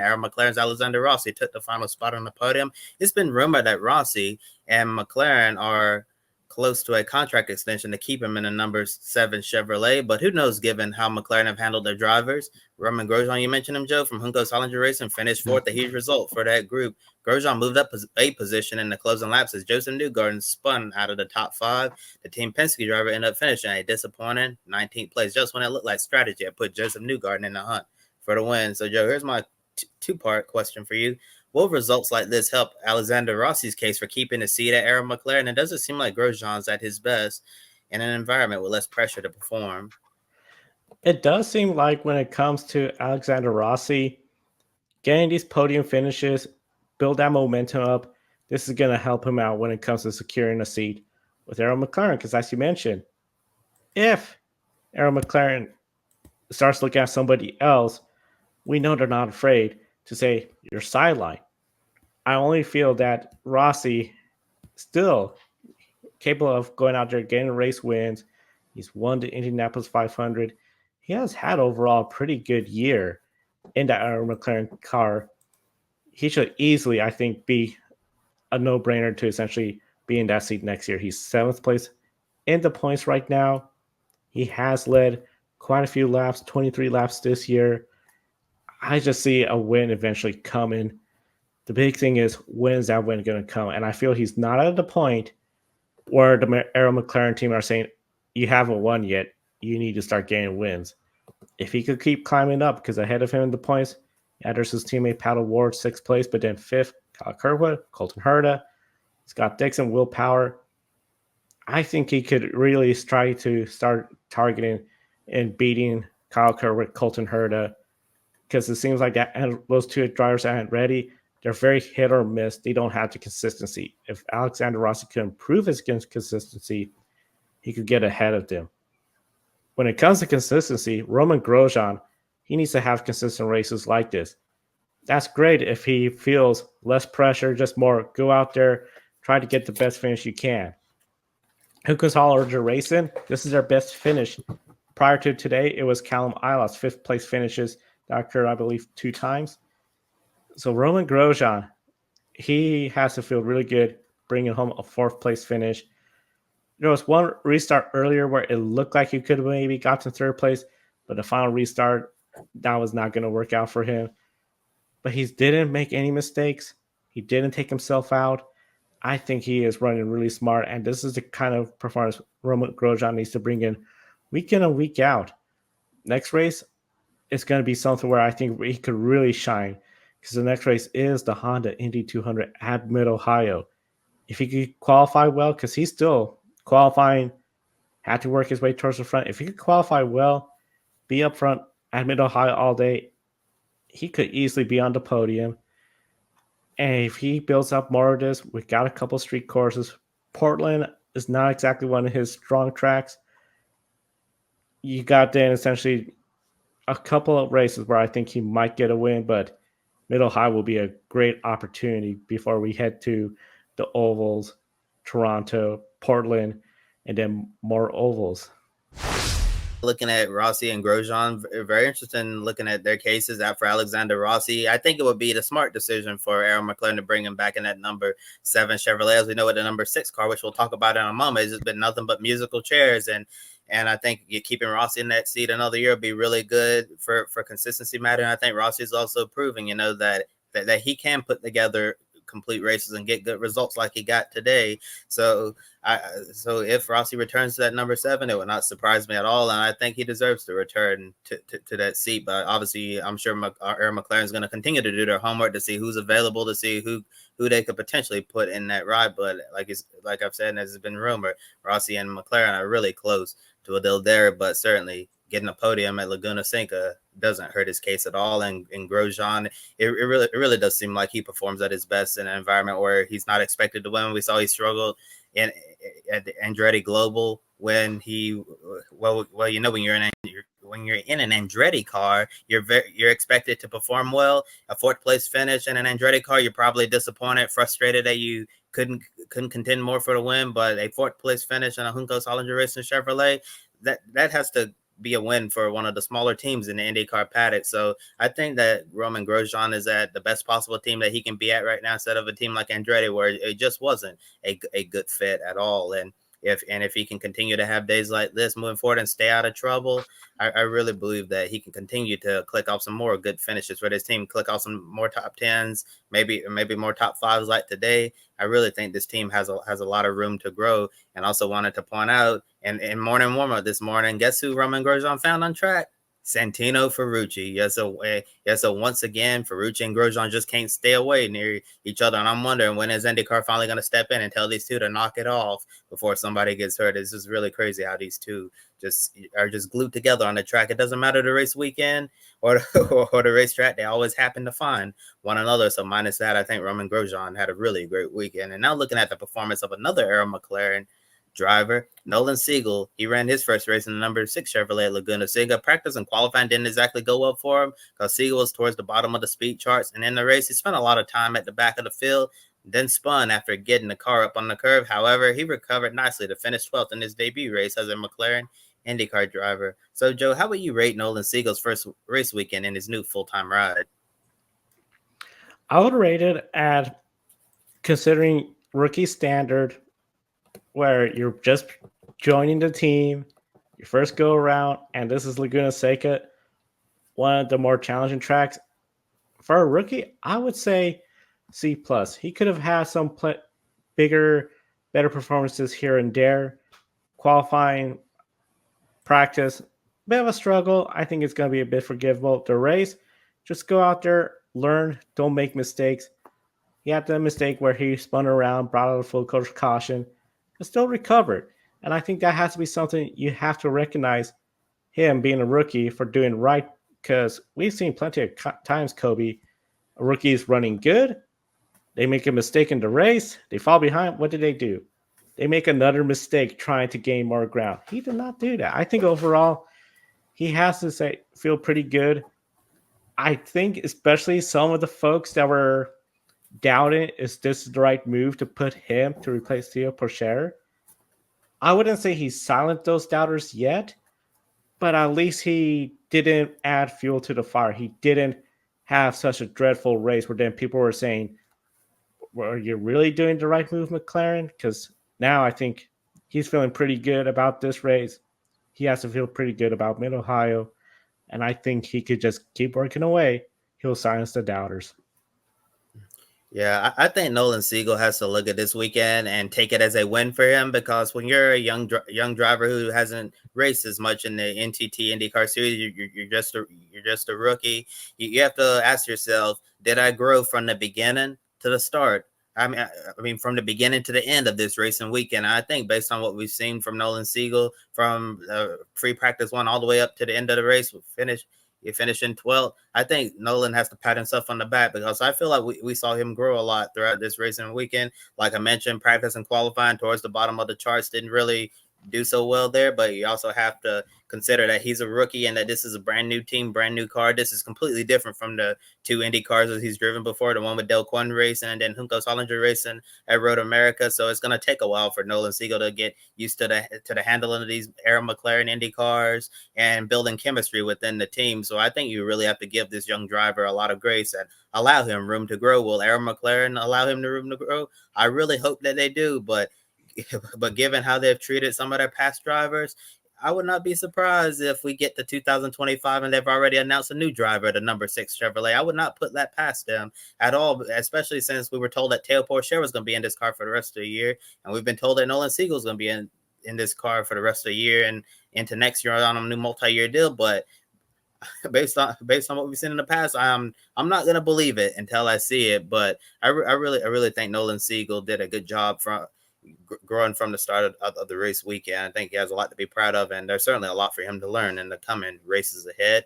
Arrow McLaren's Alexander Rossi took the final spot on the podium. It's been rumored that Rossi and McLaren are close to a contract extension to keep him in the number 7 Chevrolet, but who knows given how McLaren have handled their drivers. Roman Grosjean, you mentioned him, Joe, from Hunko Solinger Racing, finished fourth, a huge result for that group. Grosjean moved up a position in the closing laps as Joseph Newgarden spun out of the top 5. The Team Penske driver ended up finishing a disappointing 19th place, just when it looked like strategy. I put Joseph Newgarden in the hunt for the win. So, Joe, here's my two-part question for you. Will results like this help Alexander Rossi's case for keeping a seat at Arrow McLaren? And does it seem like Grosjean's at his best in an environment with less pressure to perform? It does seem like when it comes to Alexander Rossi, getting these podium finishes, build that momentum up, this is going to help him out when it comes to securing a seat with Arrow McLaren. Because as you mentioned, if Arrow McLaren starts looking at somebody else, we know they're not afraid to say, you're sidelined. I only feel that Rossi still capable of going out there, getting race wins. He's won the Indianapolis 500. He has had overall a pretty good year in that Arrow McLaren car. He should easily, I think, be a no-brainer to essentially be in that seat next year. He's 7th place in the points right now. He has led quite a few laps, 23 laps this year. I just see a win eventually coming. The big thing is, when's that win going to come? And I feel he's not at the point where the Arrow McLaren team are saying, you haven't won yet. You need to start getting wins. If he could keep climbing up, because ahead of him in the points, there's his teammate Paddle Ward, 6th place, but then 5th, Kyle Kirkwood, Colton Herta, Scott Dixon, Will Power. I think he could really try to start targeting and beating Kyle Kirkwood, Colton Herta, because it seems like that, and those two drivers aren't ready. They're very hit or miss. They don't have the consistency. If Alexander Rossi could improve his consistency, he could get ahead of them. When it comes to consistency, Roman Grosjean, he needs to have consistent races like this. That's great if he feels less pressure, just more go out there, try to get the best finish you can. Hunko Solinger Racing, this is their best finish. Prior to today, it was Callum Ilot's 5th place finishes that occurred, I believe, 2 times. So Roman Grosjean, he has to feel really good bringing home a 4th place finish. There was one restart earlier where it looked like he could have maybe gotten 3rd place, but the final restart, that was not going to work out for him. But he didn't make any mistakes. He didn't take himself out. I think he is running really smart, and this is the kind of performance Roman Grosjean needs to bring in week and week out. Next race is going to be something where I think he could really shine, because the next race is the Honda Indy 200 at Mid-Ohio. If he could qualify well, because he's still qualifying, had to work his way towards the front. If he could qualify well, be up front at Mid-Ohio all day, he could easily be on the podium. And if he builds up more of this, we've got a couple street courses. Portland is not exactly one of his strong tracks. You got then essentially a couple of races where I think he might get a win, but Mid-Ohio will be a great opportunity before we head to the ovals, Toronto, Portland, and then more ovals. Looking at Rossi and Grosjean, very interesting looking at their cases out for Alexander Rossi. I think it would be the smart decision for Arrow McLaren to bring him back in that number 7 Chevrolet. As we know, with the number 6 car, which we'll talk about in a moment, it's just been nothing but musical chairs. And I think keeping Rossi in that seat another year would be really good for consistency matter. And I think Rossi is also proving, that he can put together complete races and get good results like he got today. So if Rossi returns to that number 7, it would not surprise me at all, and I think he deserves to return to that seat. But obviously, I'm sure Arrow McLaren is going to continue to do their homework to see who's available, to see who they could potentially put in that ride. But like I've said, and as has been rumored, Rossi and McLaren are really close to a deal there. But certainly, getting a podium at Laguna Seca doesn't hurt his case at all. And Grosjean, it really does seem like he performs at his best in an environment where he's not expected to win. We saw he struggled at the Andretti Global when when you're in an Andretti car, you're expected to perform well. A 4th place finish in an Andretti car, you're probably disappointed, frustrated that you couldn't contend more for the win. But a 4th place finish in a Hunko Solinger Racing Chevrolet, that has to be a win for one of the smaller teams in the IndyCar paddock. So I think that Roman Grosjean is at the best possible team that he can be at right now, instead of a team like Andretti where it just wasn't a good fit at all. And if he can continue to have days like this moving forward and stay out of trouble, I really believe that he can continue to click off some more good finishes for this team, click off some more top tens, maybe more top fives like today. I really think this team has a lot of room to grow. And also wanted to point out, in morning warm-up this morning, guess who Roman Grosjean found on track? Santino Ferrucci. So once again, Ferrucci and Grosjean just can't stay away near each other. And I'm wondering, when is IndyCar finally going to step in and tell these two to knock it off before somebody gets hurt? It's just really crazy how these two are just glued together on the track. It doesn't matter the race weekend or the racetrack. They always happen to find one another. So minus that, I think Roman Grosjean had a really great weekend. And now looking at the performance of another Arrow McLaren driver, Nolan Siegel. He ran his first race in the number 6 Chevrolet at Laguna Seca. Practice and qualifying didn't exactly go well for him because Siegel was towards the bottom of the speed charts. And in the race, he spent a lot of time at the back of the field, then spun after getting the car up on the curve. However, he recovered nicely to finish 12th in his debut race as a McLaren IndyCar driver. So, Joe, how would you rate Nolan Siegel's first race weekend in his new full-time ride? I would rate it at, considering rookie standard, where you're just joining the team, your first go around, and this is Laguna Seca, one of the more challenging tracks. For a rookie, I would say C+. He could have had some bigger, better performances here and there. Qualifying, practice, bit of a struggle. I think it's going to be a bit forgivable. The race, just go out there, learn, don't make mistakes. He had the mistake where he spun around, brought out a full coach caution, but still recovered. And I think that has to be something you have to recognize him being a rookie for doing right, because we've seen plenty of times, Kobe, rookies running good, they make a mistake in the race, they fall behind. What do? They make another mistake trying to gain more ground. He did not do that. I think overall, he has to feel pretty good. I think especially some of the folks that were doubting is this the right move to put him to replace Theo Porcher. I wouldn't say he silenced those doubters yet, but at least he didn't add fuel to the fire. He didn't have such a dreadful race where then people were saying, well, are you really doing the right move, McLaren? Because now I think he's feeling pretty good about this race. He has to feel pretty good about Mid-Ohio. And I think he could just keep working away. He'll silence the doubters. Yeah, I think Nolan Siegel has to look at this weekend and take it as a win for him, because when you're a young driver who hasn't raced as much in the NTT IndyCar series, you're just a rookie. You have to ask yourself, did I grow from the beginning to the start? I mean, from the beginning to the end of this racing weekend. I think based on what we've seen from Nolan Siegel from free practice 1 all the way up to the end of the race, you finish in 12th. I think Nolan has to pat himself on the back, because I feel like we saw him grow a lot throughout this racing weekend. Like I mentioned, practice and qualifying towards the bottom of the charts didn't really do so well there, but you also have to consider that he's a rookie and that this is a brand new team, brand new car. This is completely different from the 2 Indy cars that he's driven before, the one with Del Quinn racing and then Junco Solinger racing at Road America. So it's going to take a while for Nolan Siegel to get used to the handling of these Arrow McLaren Indy cars and building chemistry within the team. So I think you really have to give this young driver a lot of grace and allow him room to grow. Will Arrow McLaren allow him the room to grow? I really hope that they do, but given how they've treated some of their past drivers, I would not be surprised if we get to 2025 and they've already announced a new driver, the number 6 Chevrolet. I would not put that past them at all, especially since we were told that Theo Porcher was going to be in this car for the rest of the year. And we've been told that Nolan Siegel is going to be in this car for the rest of the year and into next year on a new multi-year deal. But based on what we've seen in the past, I'm not going to believe it until I see it. But I really think Nolan Siegel did a good job from growing from the start of the race weekend. I think he has a lot to be proud of, and there's certainly a lot for him to learn in the coming races ahead.